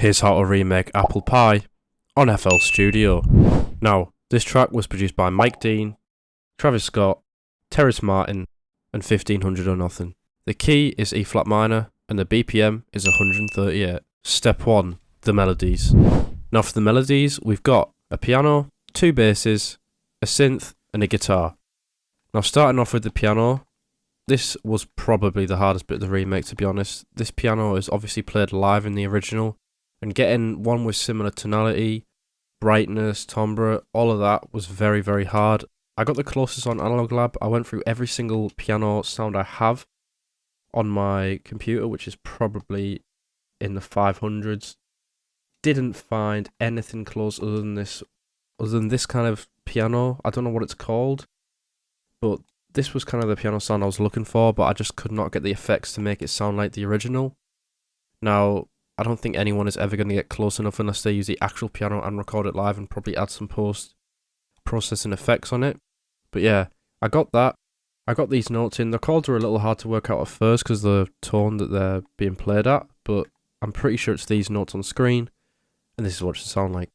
Here's how to remake Apple Pie on FL Studio. Now, this track was produced by Mike Dean, Travis Scott, Terrace Martin, and 1500 or Nothing. The key is E flat minor, and the BPM is 138. Step 1, the melodies. Now for the melodies, we've got a piano, 2 basses, a synth, and a guitar. Now starting off with the piano, this was probably the hardest bit of the remake, to be honest. This piano is obviously played live in the original, and getting one with similar tonality, brightness, timbre, all of that was very, very hard. I got the closest on Analog Lab. I went through every single piano sound I have on my computer, which is probably in the 500s. Didn't find anything close other than this kind of piano. I don't know what it's called, but this was kind of the piano sound I was looking for, but I just could not get the effects to make it sound like the original. Now, I don't think anyone is ever going to get close enough unless they use the actual piano and record it live and probably add some post-processing effects on it. But yeah, I got that. I got these notes in. The chords were a little hard to work out at first because of the tone that they're being played at, but I'm pretty sure it's these notes on screen, and this is what it should sound like.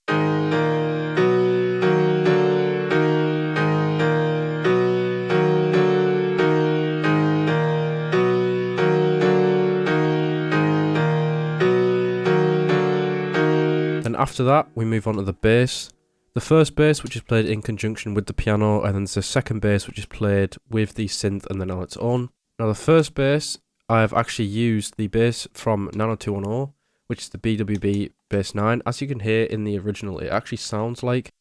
After that, we move on to the bass. The first bass, which is played in conjunction with the piano, and then there's the second bass, which is played with the synth and then on its own. Now the first bass, I have actually used the bass from Nano 210, which is the BWB Bass 9. As you can hear in the original, it actually sounds like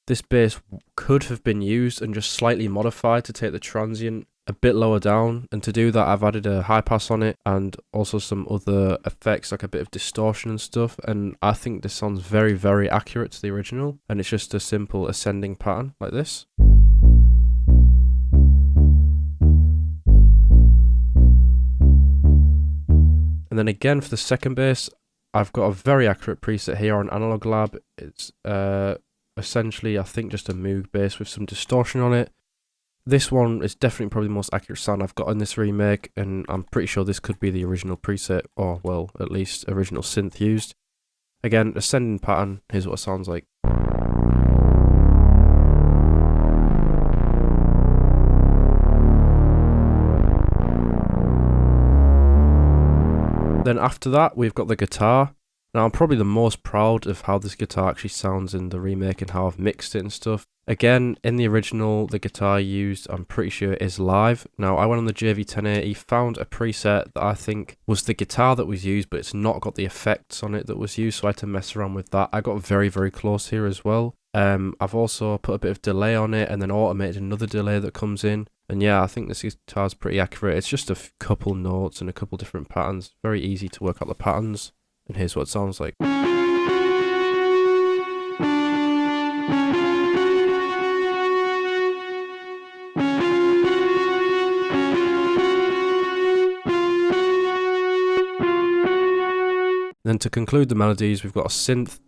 this bass could have been used and just slightly modified to take the transient a bit lower down, and to do that I've added a high pass on it and also some other effects like a bit of distortion and stuff, and I think this sounds very, very accurate to the original, and it's just a simple ascending pattern like this. And then again for the second bass, I've got a very accurate preset here on Analog Lab. It's essentially I think just a Moog bass with some distortion on it. This one is definitely probably the most accurate sound I've got in this remake, and I'm pretty sure this could be the original preset, or well, at least original synth used. Again, ascending pattern, here's what it sounds like. Then after that, we've got the guitar. Now I'm probably the most proud of how this guitar actually sounds in the remake and how I've mixed it and stuff. Again, in the original, the guitar used, I'm pretty sure, is live. Now, I went on the JV1080, found a preset that I think was the guitar that was used, but it's not got the effects on it that was used, so I had to mess around with that. I got very, very close here as well. I've also put a bit of delay on it and then automated another delay that comes in. And yeah, I think this guitar is pretty accurate. It's just a couple notes and a couple different patterns. Very easy to work out the patterns. And here's what it sounds like. Then to conclude the melodies, we've got a synth.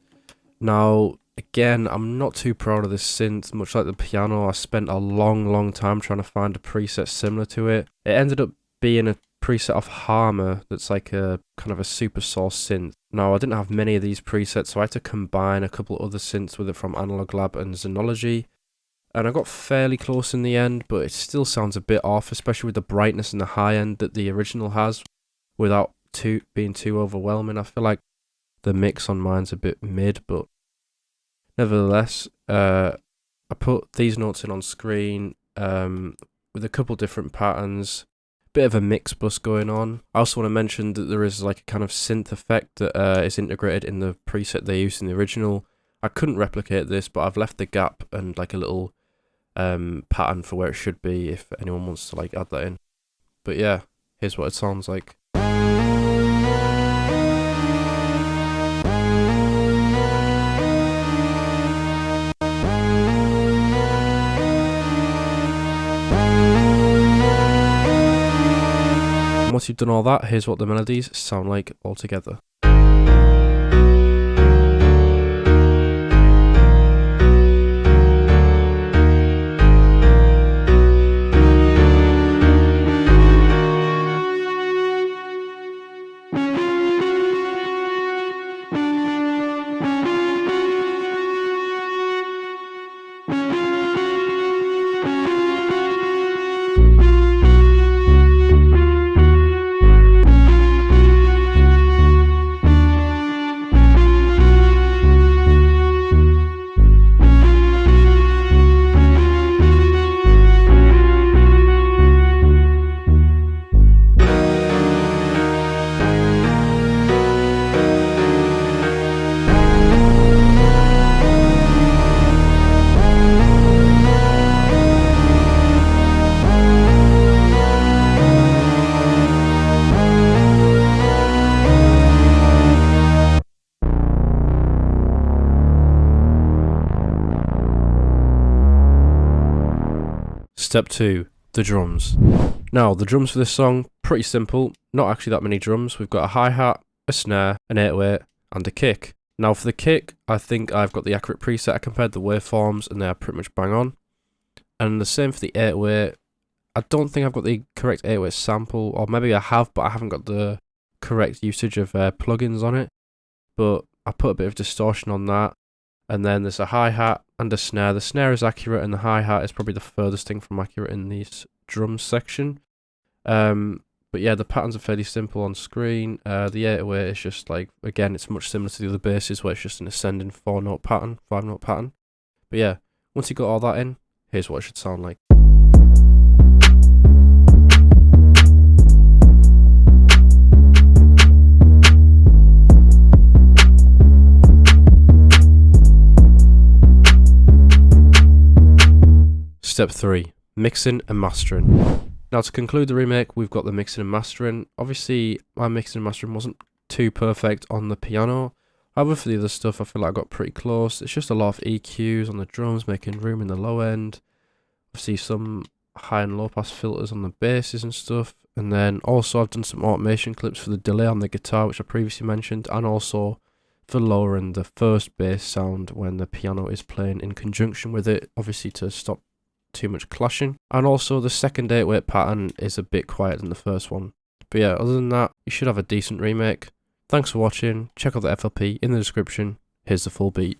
Now, again, I'm not too proud of this synth. Much like the piano, I spent a long time trying to find a preset similar to it. It ended up being a preset off Harmer that's like a kind of a super source synth. Now, I didn't have many of these presets, so I had to combine a couple of other synths with it from Analog Lab and Xenology. And I got fairly close in the end, but it still sounds a bit off, especially with the brightness and the high end that the original has, without being too overwhelming. I feel like the mix on mine's a bit mid, but nevertheless, I put these notes in on screen with a couple different patterns, bit of a mix bus going on. I also want to mention that there is like a kind of synth effect that is integrated in the preset they used in the original. I couldn't replicate this, but I've left the gap and like a little pattern for where it should be if anyone wants to like add that in. But yeah, here's what it sounds like. Once you've done all that, here's what the melodies sound like all together. Step 2. The drums. Now, the drums for this song, pretty simple. Not actually that many drums. We've got a hi-hat, a snare, an 808, and a kick. Now for the kick, I think I've got the accurate preset. I compared the waveforms and they are pretty much bang on. And the same for the 808. I don't think I've got the correct 808 sample, or maybe I have, but I haven't got the correct usage of plugins on it. But I put a bit of distortion on that. And then there's a hi-hat and a snare. The snare is accurate and the hi-hat is probably the furthest thing from accurate in this drums section. But yeah, the patterns are fairly simple on screen. The 808 is just like, again, it's much similar to the other basses where it's just an ascending 4-note pattern, 5-note pattern. But yeah, once you got all that in, here's what it should sound like. Step 3. Mixing and mastering. Now to conclude the remake, we've got the mixing and mastering. Obviously, my mixing and mastering wasn't too perfect on the piano. However, for the other stuff, I feel like I got pretty close. It's just a lot of EQs on the drums, making room in the low end. Obviously, some high and low pass filters on the basses and stuff. And then also I've done some automation clips for the delay on the guitar, which I previously mentioned. And also for lowering the first bass sound when the piano is playing in conjunction with it. Obviously to stop too much clashing, and also the second 808 pattern is a bit quieter than the first one. But yeah, other than that, you should have a decent remake. Thanks for watching. Check out the FLP in the description. Here's the full beat.